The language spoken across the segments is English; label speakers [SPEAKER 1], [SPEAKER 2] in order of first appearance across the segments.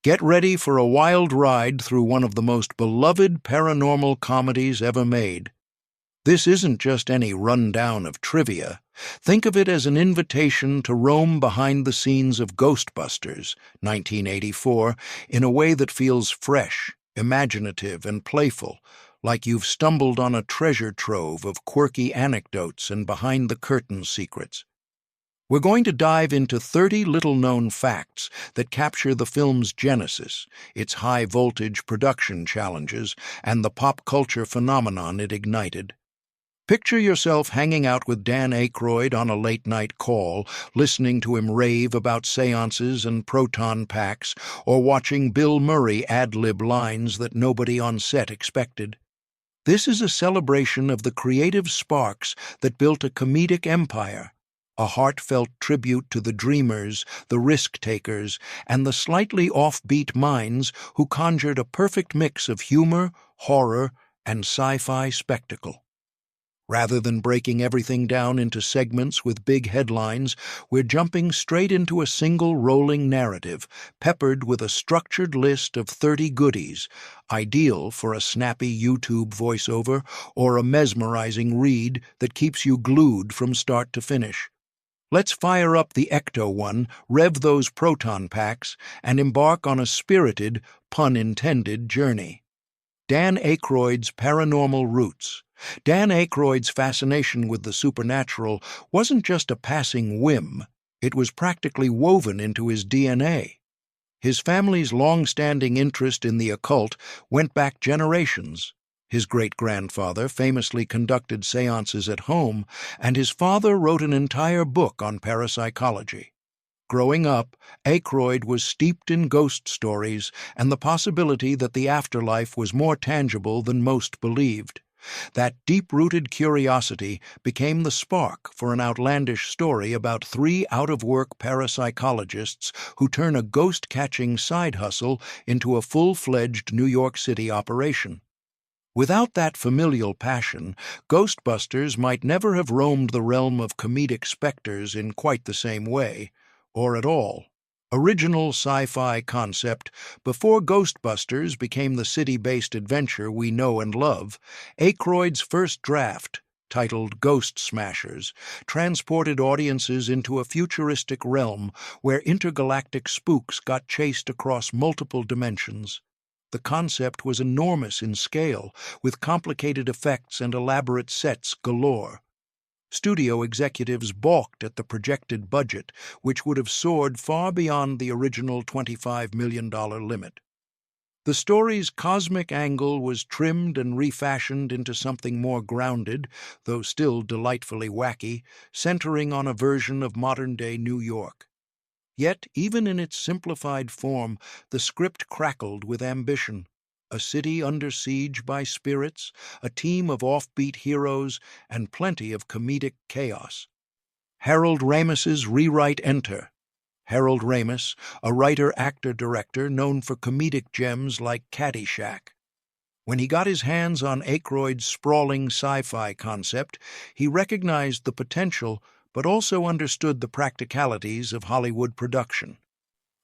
[SPEAKER 1] Get ready for a wild ride through one of the most beloved paranormal comedies ever made. This isn't just any rundown of trivia. Think of it as an invitation to roam behind the scenes of Ghostbusters, 1984, in a way that feels fresh, imaginative, and playful, like you've stumbled on a treasure trove of quirky anecdotes and behind-the-curtain secrets. We're going to dive into 30 little-known facts that capture the film's genesis, its high-voltage production challenges, and the pop culture phenomenon it ignited. Picture yourself hanging out with Dan Aykroyd on a late-night call, listening to him rave about séances and proton packs, or watching Bill Murray ad-lib lines that nobody on set expected. This is a celebration of the creative sparks that built a comedic empire, a heartfelt tribute to the dreamers, the risk-takers, and the slightly offbeat minds who conjured a perfect mix of humor, horror, and sci-fi spectacle. Rather than breaking everything down into segments with big headlines, we're jumping straight into a single rolling narrative, peppered with a structured list of 30 goodies, ideal for a snappy YouTube voiceover or a mesmerizing read that keeps you glued from start to finish. Let's fire up the Ecto one, rev those proton packs, and embark on a spirited, pun-intended journey. Dan Aykroyd's paranormal roots. Dan Aykroyd's fascination with the supernatural wasn't just a passing whim, it was practically woven into his DNA. His family's long-standing interest in the occult went back generations. His great-grandfather famously conducted séances at home, and his father wrote an entire book on parapsychology. Growing up, Aykroyd was steeped in ghost stories and the possibility that the afterlife was more tangible than most believed. That deep-rooted curiosity became the spark for an outlandish story about 3 out-of-work parapsychologists who turn a ghost-catching side hustle into a full-fledged New York City operation. Without that familial passion, Ghostbusters might never have roamed the realm of comedic specters in quite the same way, or at all. Original sci-fi concept, before Ghostbusters became the city-based adventure we know and love, Aykroyd's first draft, titled Ghost Smashers, transported audiences into a futuristic realm where intergalactic spooks got chased across multiple dimensions. The concept was enormous in scale, with complicated effects and elaborate sets galore. Studio executives balked at the projected budget, which would have soared far beyond the original $25 million limit. The story's cosmic angle was trimmed and refashioned into something more grounded, though still delightfully wacky, centering on a version of modern-day New York. Yet, even in its simplified form, the script crackled with ambition. A city under siege by spirits, a team of offbeat heroes, and plenty of comedic chaos. Harold Ramis's rewrite enter. Harold Ramis, a writer-actor-director known for comedic gems like Caddyshack. When he got his hands on Aykroyd's sprawling sci-fi concept, he recognized the potential but also understood the practicalities of Hollywood production.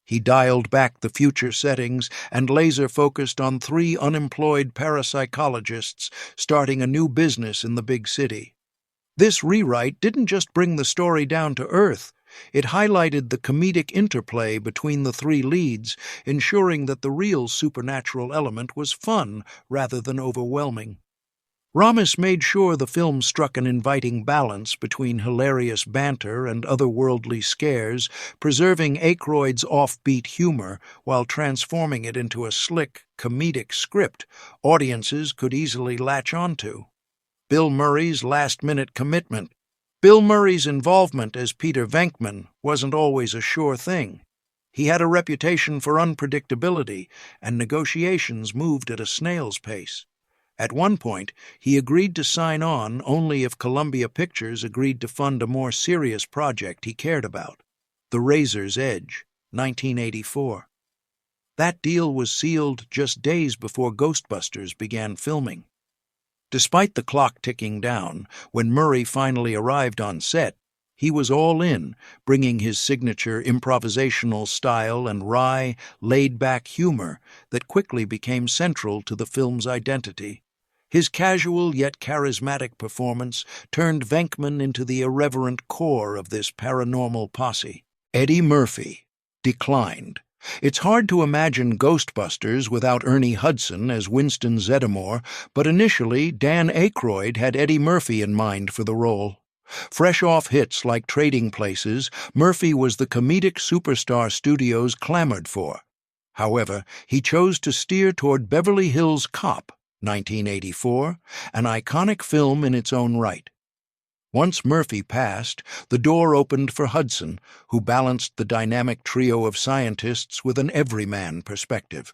[SPEAKER 1] He dialed back the future settings and laser-focused on 3 unemployed parapsychologists starting a new business in the big city. This rewrite didn't just bring the story down to earth, it highlighted the comedic interplay between the 3 leads, ensuring that the real supernatural element was fun rather than overwhelming. Ramis made sure the film struck an inviting balance between hilarious banter and otherworldly scares, preserving Aykroyd's offbeat humor while transforming it into a slick, comedic script audiences could easily latch onto. Bill Murray's last-minute commitment. Bill Murray's involvement as Peter Venkman wasn't always a sure thing. He had a reputation for unpredictability, and negotiations moved at a snail's pace. At one point, he agreed to sign on only if Columbia Pictures agreed to fund a more serious project he cared about, The Razor's Edge, 1984. That deal was sealed just days before Ghostbusters began filming. Despite the clock ticking down, when Murray finally arrived on set, He was all in, bringing his signature improvisational style and wry, laid-back humor that quickly became central to the film's identity. His casual yet charismatic performance turned Venkman into the irreverent core of this paranormal posse. Eddie Murphy declined. It's hard to imagine Ghostbusters without Ernie Hudson as Winston Zeddemore, but initially Dan Aykroyd had Eddie Murphy in mind for the role. Fresh off hits like Trading Places, Murphy was the comedic superstar studios clamored for. However, he chose to steer toward Beverly Hills Cop, 1984, an iconic film in its own right. Once Murphy passed, the door opened for Hudson, who balanced the dynamic trio of scientists with an everyman perspective.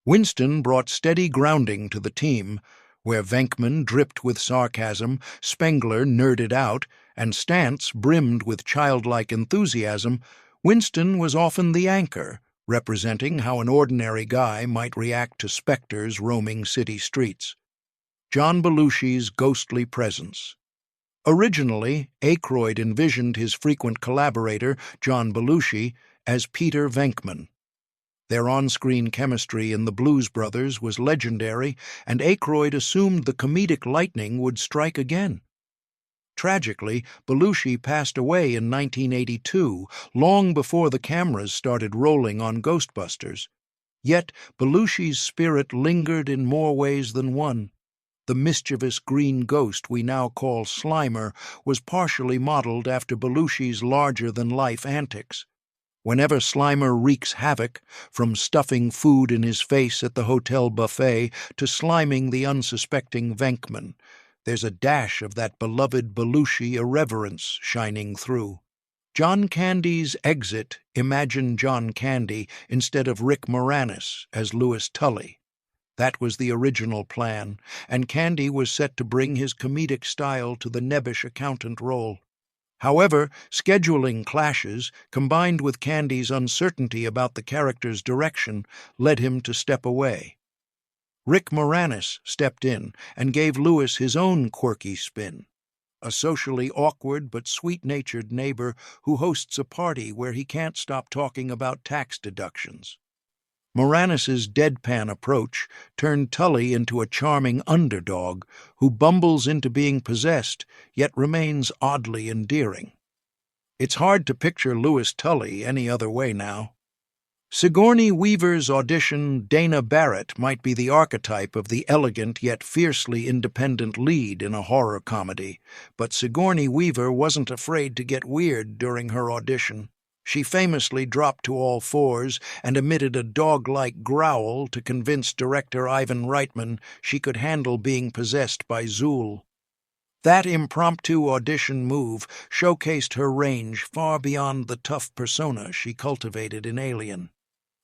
[SPEAKER 1] Winston brought steady grounding to the team, where Venkman dripped with sarcasm, Spengler nerded out, and Stantz brimmed with childlike enthusiasm. Winston was often the anchor, representing how an ordinary guy might react to specters roaming city streets. John Belushi's ghostly presence. Originally, Aykroyd envisioned his frequent collaborator, John Belushi, as Peter Venkman. Their on-screen chemistry in The Blues Brothers was legendary, and Aykroyd assumed the comedic lightning would strike again. Tragically, Belushi passed away in 1982, long before the cameras started rolling on Ghostbusters. Yet Belushi's spirit lingered in more ways than one. The mischievous green ghost we now call Slimer was partially modeled after Belushi's larger-than-life antics. Whenever Slimer wreaks havoc, from stuffing food in his face at the hotel buffet to sliming the unsuspecting Venkman, there's a dash of that beloved Belushi irreverence shining through. John Candy's exit imagined John Candy instead of Rick Moranis as Louis Tully. That was the original plan, and Candy was set to bring his comedic style to the nebbish accountant role. However, scheduling clashes, combined with Candy's uncertainty about the character's direction, led him to step away. Rick Moranis stepped in and gave Louis his own quirky spin, a socially awkward but sweet-natured neighbor who hosts a party where he can't stop talking about tax deductions. Moranis's deadpan approach turned Tully into a charming underdog who bumbles into being possessed yet remains oddly endearing. It's hard to picture Louis Tully any other way now. Sigourney Weaver's audition, Dana Barrett, might be the archetype of the elegant yet fiercely independent lead in a horror comedy, but Sigourney Weaver wasn't afraid to get weird during her audition. She famously dropped to all fours and emitted a dog-like growl to convince director Ivan Reitman she could handle being possessed by Zool. That impromptu audition move showcased her range far beyond the tough persona she cultivated in Alien.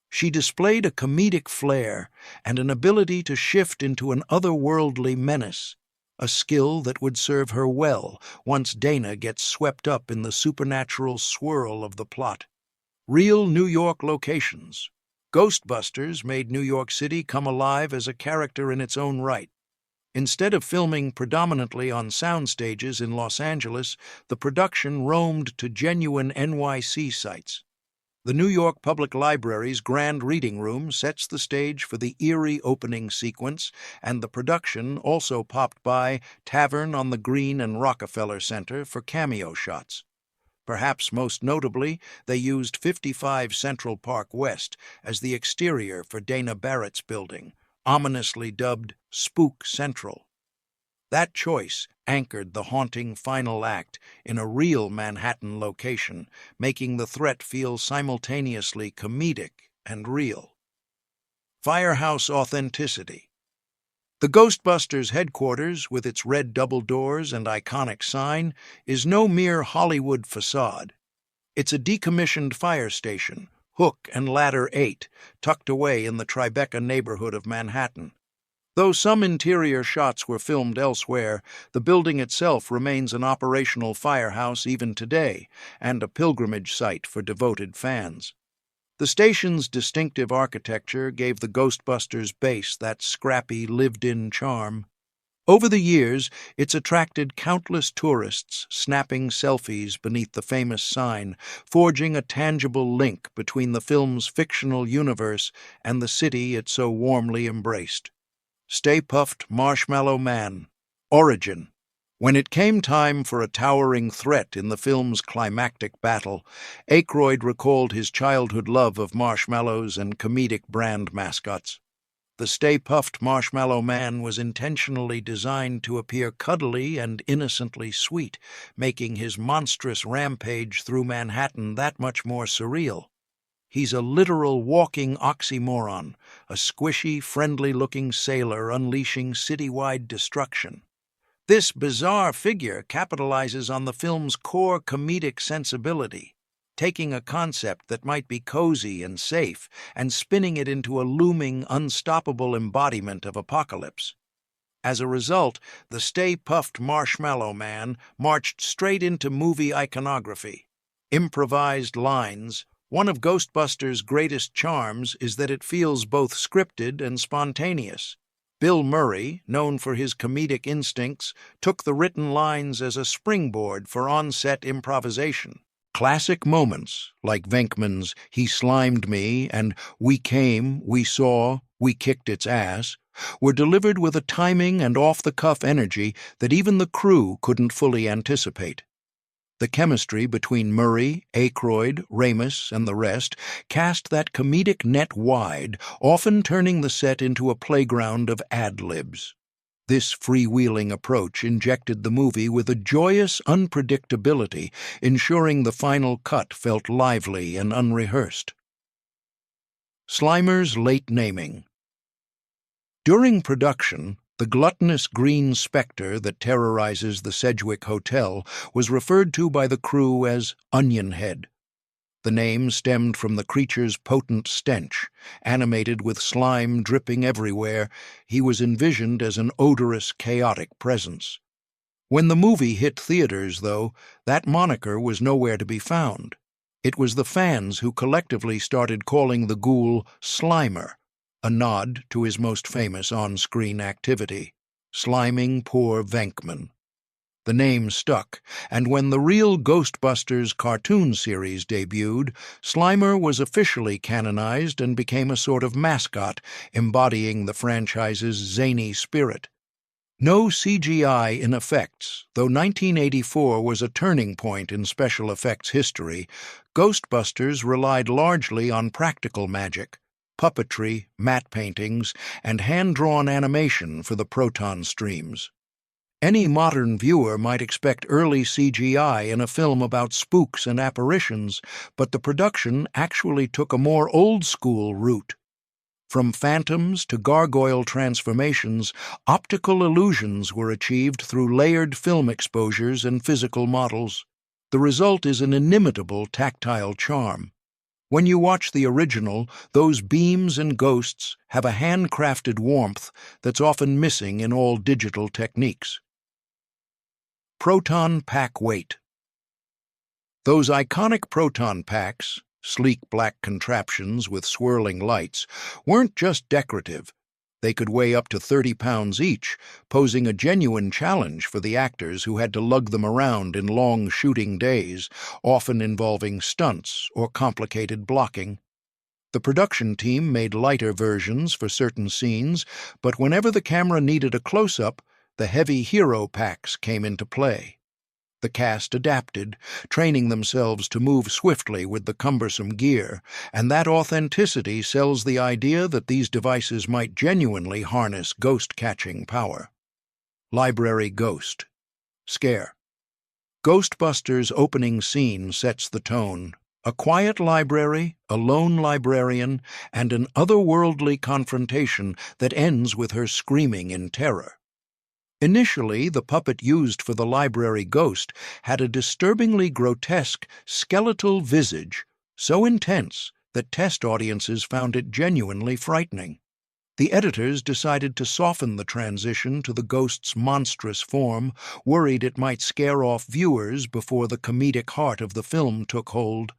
[SPEAKER 1] She displayed a comedic flair and an ability to shift into an otherworldly menace, a skill that would serve her well once Dana gets swept up in the supernatural swirl of the plot. Real New York locations. Ghostbusters made New York City come alive as a character in its own right. Instead of filming predominantly on sound stages in Los Angeles, the production roamed to genuine NYC sites. The New York Public Library's Grand Reading Room sets the stage for the eerie opening sequence, and the production also popped by Tavern on the Green and Rockefeller Center for cameo shots. Perhaps most notably, they used 55 Central Park West as the exterior for Dana Barrett's building, ominously dubbed Spook Central. That choice anchored the haunting final act in a real Manhattan location, making the threat feel simultaneously comedic and real. Firehouse authenticity. The Ghostbusters headquarters, with its red double doors and iconic sign, is no mere Hollywood facade. It's a decommissioned fire station, Hook and Ladder 8, tucked away in the Tribeca neighborhood of Manhattan. Though some interior shots were filmed elsewhere, the building itself remains an operational firehouse even today, and a pilgrimage site for devoted fans. The station's distinctive architecture gave the Ghostbusters base that scrappy, lived-in charm. Over the years, it's attracted countless tourists snapping selfies beneath the famous sign, forging a tangible link between the film's fictional universe and the city it so warmly embraced. Stay Puft Marshmallow Man. Origin. When it came time for a towering threat in the film's climactic battle, Aykroyd recalled his childhood love of marshmallows and comedic brand mascots. The Stay Puft Marshmallow Man was intentionally designed to appear cuddly and innocently sweet, making his monstrous rampage through Manhattan that much more surreal. He's a literal walking oxymoron, a squishy, friendly-looking sailor unleashing citywide destruction. This bizarre figure capitalizes on the film's core comedic sensibility, taking a concept that might be cozy and safe and spinning it into a looming, unstoppable embodiment of apocalypse. As a result, the Stay Puft Marshmallow Man marched straight into movie iconography. Improvised lines. One of Ghostbusters' greatest charms is that it feels both scripted and spontaneous. Bill Murray, known for his comedic instincts, took the written lines as a springboard for on-set improvisation. Classic moments, like Venkman's "He slimed me" and "We came, we saw, we kicked its ass," were delivered with a timing and off-the-cuff energy that even the crew couldn't fully anticipate. The chemistry between Murray, Aykroyd, Ramis, and the rest cast that comedic net wide, often turning the set into a playground of ad-libs. This freewheeling approach injected the movie with a joyous unpredictability, ensuring the final cut felt lively and unrehearsed. Slimer's late naming. During production, the gluttonous green specter that terrorizes the Sedgwick Hotel was referred to by the crew as Onion Head. The name stemmed from the creature's potent stench. Animated with slime dripping everywhere, he was envisioned as an odorous, chaotic presence. When the movie hit theaters, though, that moniker was nowhere to be found. It was the fans who collectively started calling the ghoul Slimer, a nod to his most famous on-screen activity, sliming poor Venkman. The name stuck, and when the real Ghostbusters cartoon series debuted, Slimer was officially canonized and became a sort of mascot, embodying the franchise's zany spirit. No CGI in effects. Though 1984 was a turning point in special effects history, Ghostbusters relied largely on practical magic, puppetry, matte paintings, and hand-drawn animation for the proton streams. Any modern viewer might expect early CGI in a film about spooks and apparitions, but the production actually took a more old-school route. From phantoms to gargoyle transformations, optical illusions were achieved through layered film exposures and physical models. The result is an inimitable tactile charm. When you watch the original, those beams and ghosts have a handcrafted warmth that's often missing in all digital techniques. Proton pack weight. Those iconic proton packs, sleek black contraptions with swirling lights, weren't just decorative. They could weigh up to 30 pounds each, posing a genuine challenge for the actors who had to lug them around in long shooting days, often involving stunts or complicated blocking. The production team made lighter versions for certain scenes, but whenever the camera needed a close-up, the heavy hero packs came into play. The cast adapted, training themselves to move swiftly with the cumbersome gear, and that authenticity sells the idea that these devices might genuinely harness ghost-catching power. Library Ghost. Scare. Ghostbusters' opening scene sets the tone. A quiet library, a lone librarian, and an otherworldly confrontation that ends with her screaming in terror. Initially, the puppet used for the library ghost had a disturbingly grotesque, skeletal visage, so intense that test audiences found it genuinely frightening. The editors decided to soften the transition to the ghost's monstrous form, worried it might scare off viewers before the comedic heart of the film took hold.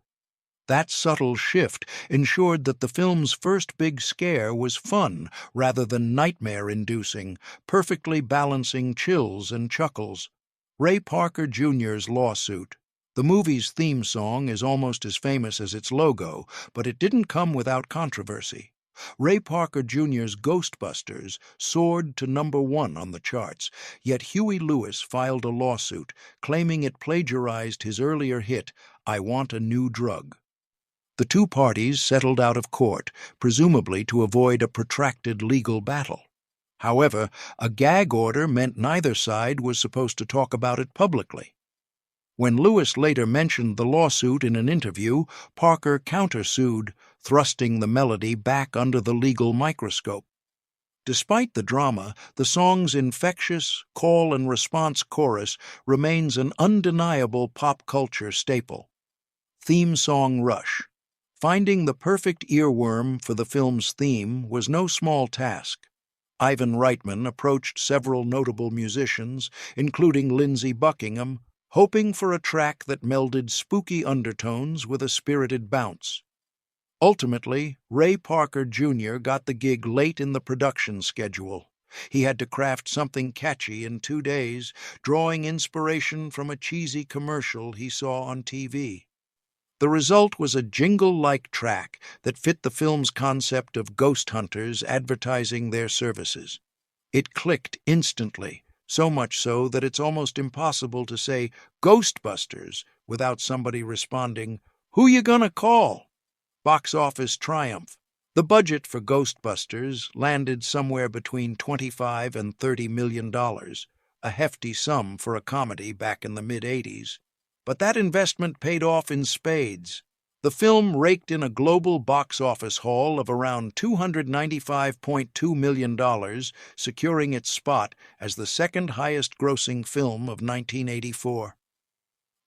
[SPEAKER 1] That subtle shift ensured that the film's first big scare was fun rather than nightmare-inducing, perfectly balancing chills and chuckles. Ray Parker Jr.'s lawsuit. The movie's theme song is almost as famous as its logo, but it didn't come without controversy. Ray Parker Jr.'s Ghostbusters soared to #1 on the charts, yet Huey Lewis filed a lawsuit, claiming it plagiarized his earlier hit, I Want a New Drug. The two parties settled out of court, presumably to avoid a protracted legal battle. However, a gag order meant neither side was supposed to talk about it publicly. When Lewis later mentioned the lawsuit in an interview, Parker countersued, thrusting the melody back under the legal microscope. Despite the drama, the song's infectious call-and-response chorus remains an undeniable pop culture staple. Theme song rush. Finding the perfect earworm for the film's theme was no small task. Ivan Reitman approached several notable musicians, including Lindsey Buckingham, hoping for a track that melded spooky undertones with a spirited bounce. Ultimately, Ray Parker Jr. got the gig late in the production schedule. He had to craft something catchy in 2 days, drawing inspiration from a cheesy commercial he saw on TV. The result was a jingle-like track that fit the film's concept of ghost hunters advertising their services. It clicked instantly, so much so that it's almost impossible to say Ghostbusters without somebody responding, "Who you gonna call?" Box office triumph. The budget for Ghostbusters landed somewhere between $25 and $30 million, a hefty sum for a comedy back in the mid-'80s. But that investment paid off in spades. The film raked in a global box office haul of around $295.2 million, securing its spot as the second highest-grossing film of 1984.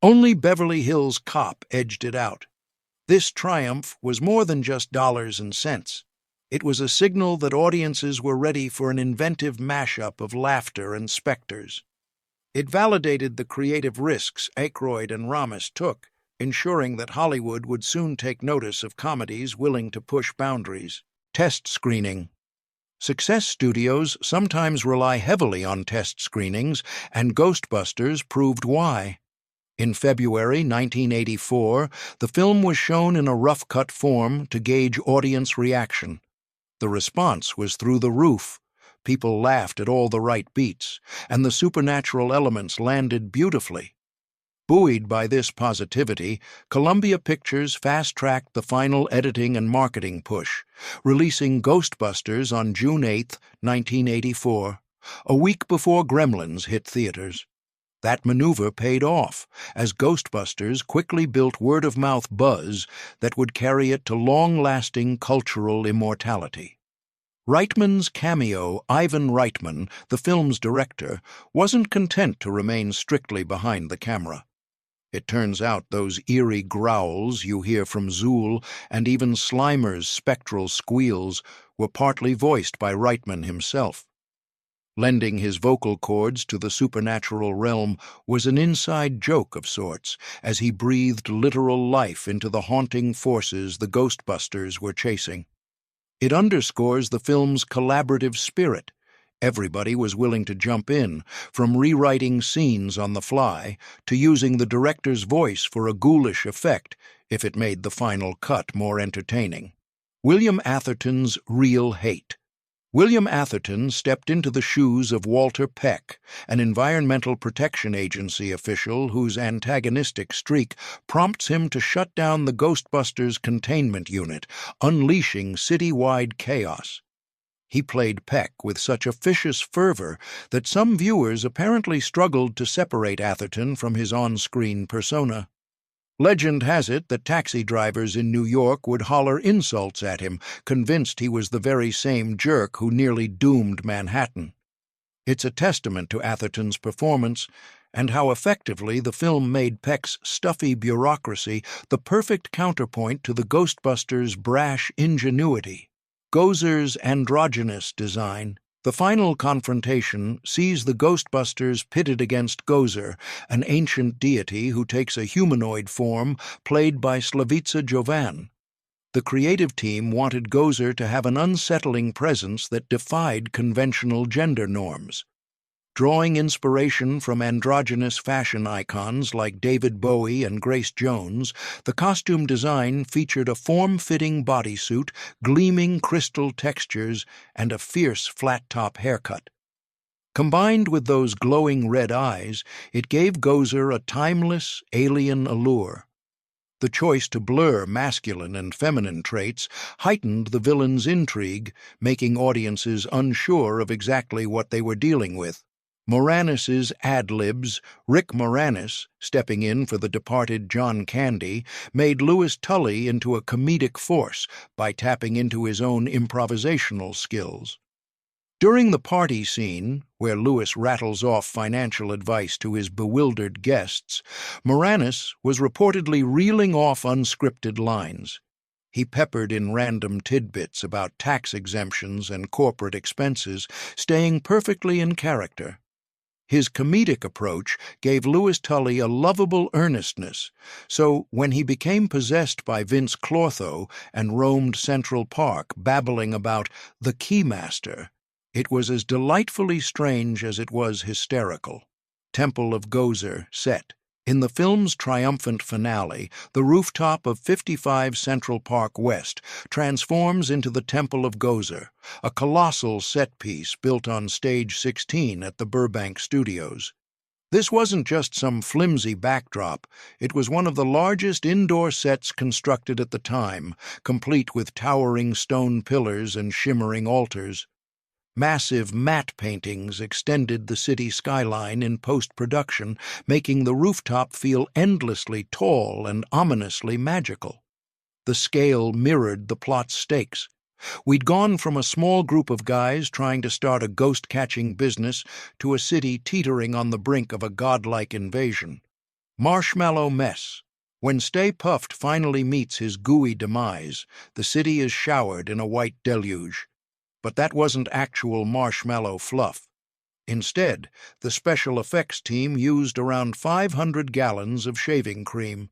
[SPEAKER 1] Only Beverly Hills Cop edged it out. This triumph was more than just dollars and cents. It was a signal that audiences were ready for an inventive mashup of laughter and specters. It validated the creative risks Aykroyd and Ramos took, ensuring that Hollywood would soon take notice of comedies willing to push boundaries. Test screening. Success studios sometimes rely heavily on test screenings, and Ghostbusters proved why. In February 1984, the film was shown in a rough-cut form to gauge audience reaction. The response was through the roof. People laughed at all the right beats, and the supernatural elements landed beautifully. Buoyed by this positivity, Columbia Pictures fast-tracked the final editing and marketing push, releasing Ghostbusters on June 8, 1984, a week before Gremlins hit theaters. That maneuver paid off, as Ghostbusters quickly built word-of-mouth buzz that would carry it to long-lasting cultural immortality. Reitman's cameo, Ivan Reitman, the film's director, wasn't content to remain strictly behind the camera. It turns out those eerie growls you hear from Zool and even Slimer's spectral squeals were partly voiced by Reitman himself. Lending his vocal cords to the supernatural realm was an inside joke of sorts, as he breathed literal life into the haunting forces the Ghostbusters were chasing. It underscores the film's collaborative spirit. Everybody was willing to jump in, from rewriting scenes on the fly to using the director's voice for a ghoulish effect if it made the final cut more entertaining. William Atherton's real hate. William Atherton stepped into the shoes of Walter Peck, an Environmental Protection Agency official whose antagonistic streak prompts him to shut down the Ghostbusters containment unit, unleashing citywide chaos. He played Peck with such officious fervor that some viewers apparently struggled to separate Atherton from his on-screen persona. Legend has it that taxi drivers in New York would holler insults at him, convinced he was the very same jerk who nearly doomed Manhattan. It's a testament to Atherton's performance and how effectively the film made Peck's stuffy bureaucracy the perfect counterpoint to the Ghostbusters' brash ingenuity. Gozer's androgynous design. The final confrontation sees the Ghostbusters pitted against Gozer, an ancient deity who takes a humanoid form played by Slavica Jovan. The creative team wanted Gozer to have an unsettling presence that defied conventional gender norms. Drawing inspiration from androgynous fashion icons like David Bowie and Grace Jones, the costume design featured a form-fitting bodysuit, gleaming crystal textures, and a fierce flat-top haircut. Combined with those glowing red eyes, it gave Gozer a timeless, alien allure. The choice to blur masculine and feminine traits heightened the villain's intrigue, making audiences unsure of exactly what they were dealing with. Moranis's ad-libs, Rick Moranis, stepping in for the departed John Candy, made Louis Tully into a comedic force by tapping into his own improvisational skills. During the party scene, where Louis rattles off financial advice to his bewildered guests, Moranis was reportedly reeling off unscripted lines. He peppered in random tidbits about tax exemptions and corporate expenses, staying perfectly in character. His comedic approach gave Louis Tully a lovable earnestness, so when he became possessed by Vince Clortho and roamed Central Park babbling about the Keymaster, it was as delightfully strange as it was hysterical. Temple of Gozer set. In the film's triumphant finale, the rooftop of 55 Central Park West transforms into the Temple of Gozer, a colossal set piece built on Stage 16 at the Burbank Studios. This wasn't just some flimsy backdrop, it was one of the largest indoor sets constructed at the time, complete with towering stone pillars and shimmering altars. Massive matte paintings extended the city skyline in post-production, making the rooftop feel endlessly tall and ominously magical. The scale mirrored the plot's stakes. We'd gone from a small group of guys trying to start a ghost-catching business to a city teetering on the brink of a godlike invasion. Marshmallow Mess. When Stay Puft finally meets his gooey demise, the city is showered in a white deluge. But that wasn't actual marshmallow fluff. Instead, the special effects team used around 500 gallons of shaving cream,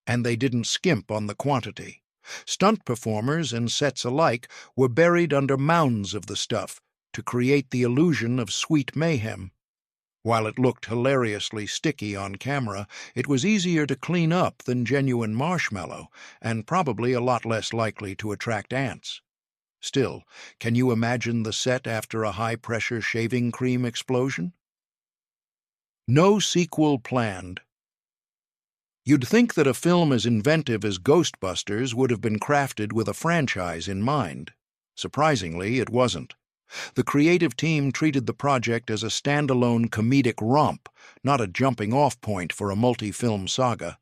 [SPEAKER 1] and they didn't skimp on the quantity. Stunt performers and sets alike were buried under mounds of the stuff to create the illusion of sweet mayhem. While it looked hilariously sticky on camera, it was easier to clean up than genuine marshmallow, and probably a lot less likely to attract ants. Still, can you imagine the set after a high-pressure shaving cream explosion? No sequel planned. You'd think that a film as inventive as Ghostbusters would have been crafted with a franchise in mind. Surprisingly, it wasn't. The creative team treated the project as a standalone comedic romp, not a jumping-off point for a multi-film saga.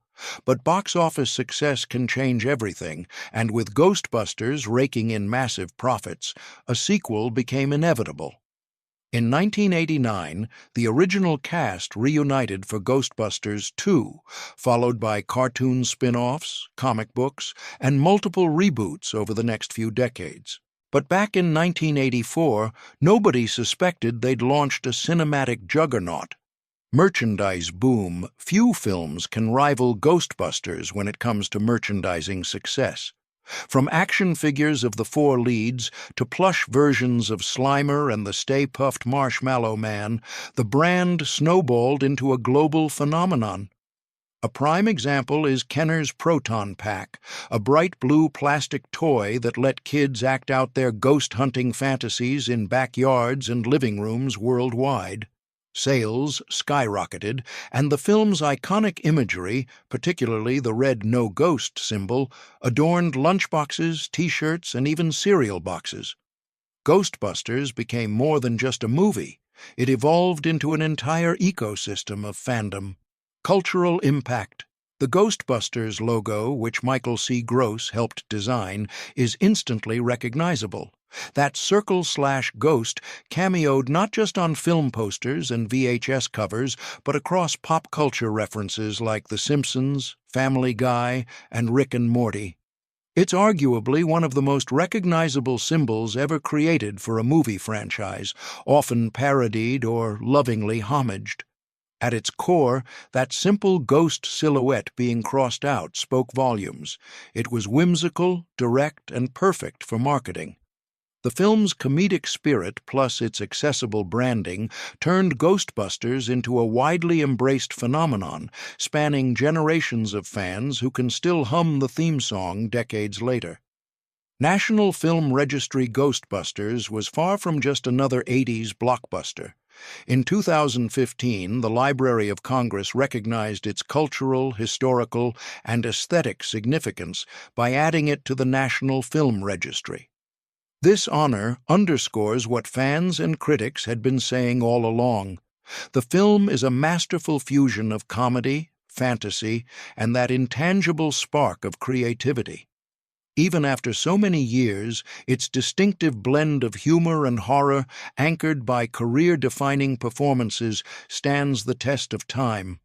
[SPEAKER 1] But box office success can change everything, and with Ghostbusters raking in massive profits, a sequel became inevitable. In 1989, the original cast reunited for Ghostbusters 2, followed by cartoon spin-offs, comic books, and multiple reboots over the next few decades. But back in 1984, nobody suspected they'd launched a cinematic juggernaut. Merchandise boom. Few films can rival Ghostbusters when it comes to merchandising success. From action figures of the four leads to plush versions of Slimer and the Stay Puft Marshmallow Man, the brand snowballed into a global phenomenon. A prime example is Kenner's Proton Pack, a bright blue plastic toy that let kids act out their ghost-hunting fantasies in backyards and living rooms worldwide. Sales skyrocketed, and the film's iconic imagery, particularly the red no ghost symbol, adorned lunchboxes, t-shirts, and even cereal boxes. Ghostbusters became more than just a movie. It evolved into an entire ecosystem of fandom. Cultural impact. The Ghostbusters logo, which Michael C. Gross helped design, is instantly recognizable. That circle/ghost cameoed not just on film posters and VHS covers, but across pop culture references like The Simpsons, Family Guy, and Rick and Morty. It's arguably one of the most recognizable symbols ever created for a movie franchise, often parodied or lovingly homaged. At its core, that simple ghost silhouette being crossed out spoke volumes. It was whimsical, direct, and perfect for marketing. The film's comedic spirit plus its accessible branding turned Ghostbusters into a widely embraced phenomenon, spanning generations of fans who can still hum the theme song decades later. National Film Registry Ghostbusters was far from just another 80s blockbuster. In 2015, the Library of Congress recognized its cultural, historical, and aesthetic significance by adding it to the National Film Registry. This honor underscores what fans and critics had been saying all along. The film is a masterful fusion of comedy, fantasy, and that intangible spark of creativity. Even after so many years, its distinctive blend of humor and horror, anchored by career-defining performances, stands the test of time.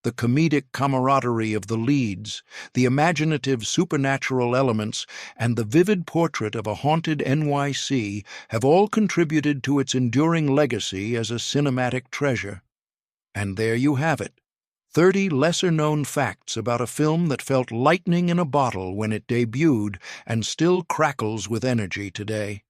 [SPEAKER 1] The comedic camaraderie of the leads, the imaginative supernatural elements, and the vivid portrait of a haunted NYC have all contributed to its enduring legacy as a cinematic treasure. And there you have it. 30 lesser-known facts about a film that felt lightning in a bottle when it debuted and still crackles with energy today.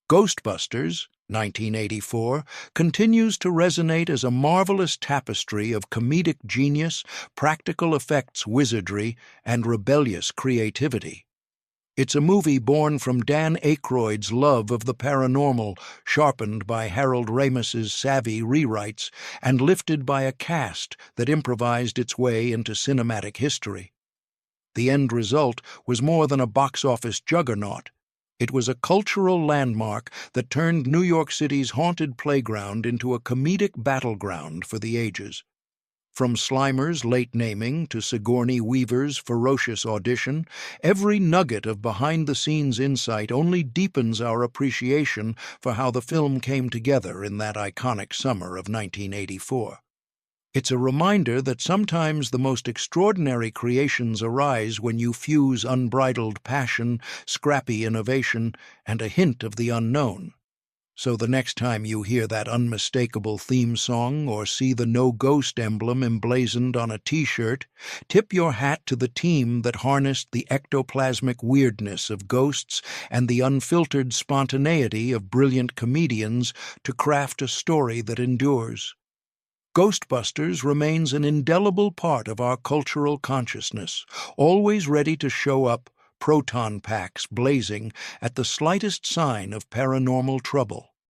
[SPEAKER 1] Ghostbusters, 1984, continues to resonate as a marvelous tapestry of comedic genius, practical effects wizardry, and rebellious creativity. It's a movie born from Dan Aykroyd's love of the paranormal, sharpened by Harold Ramis's savvy rewrites, and lifted by a cast that improvised its way into cinematic history. The end result was more than a box-office juggernaut. It was a cultural landmark that turned New York City's haunted playground into a comedic battleground for the ages. From Slimer's late naming to Sigourney Weaver's ferocious audition, every nugget of behind-the-scenes insight only deepens our appreciation for how the film came together in that iconic summer of 1984. It's a reminder that sometimes the most extraordinary creations arise when you fuse unbridled passion, scrappy innovation, and a hint of the unknown. So the next time you hear that unmistakable theme song or see the No Ghost emblem emblazoned on a T-shirt, tip your hat to the team that harnessed the ectoplasmic weirdness of ghosts and the unfiltered spontaneity of brilliant comedians to craft a story that endures. Ghostbusters remains an indelible part of our cultural consciousness, always ready to show up, proton packs blazing, at the slightest sign of paranormal trouble.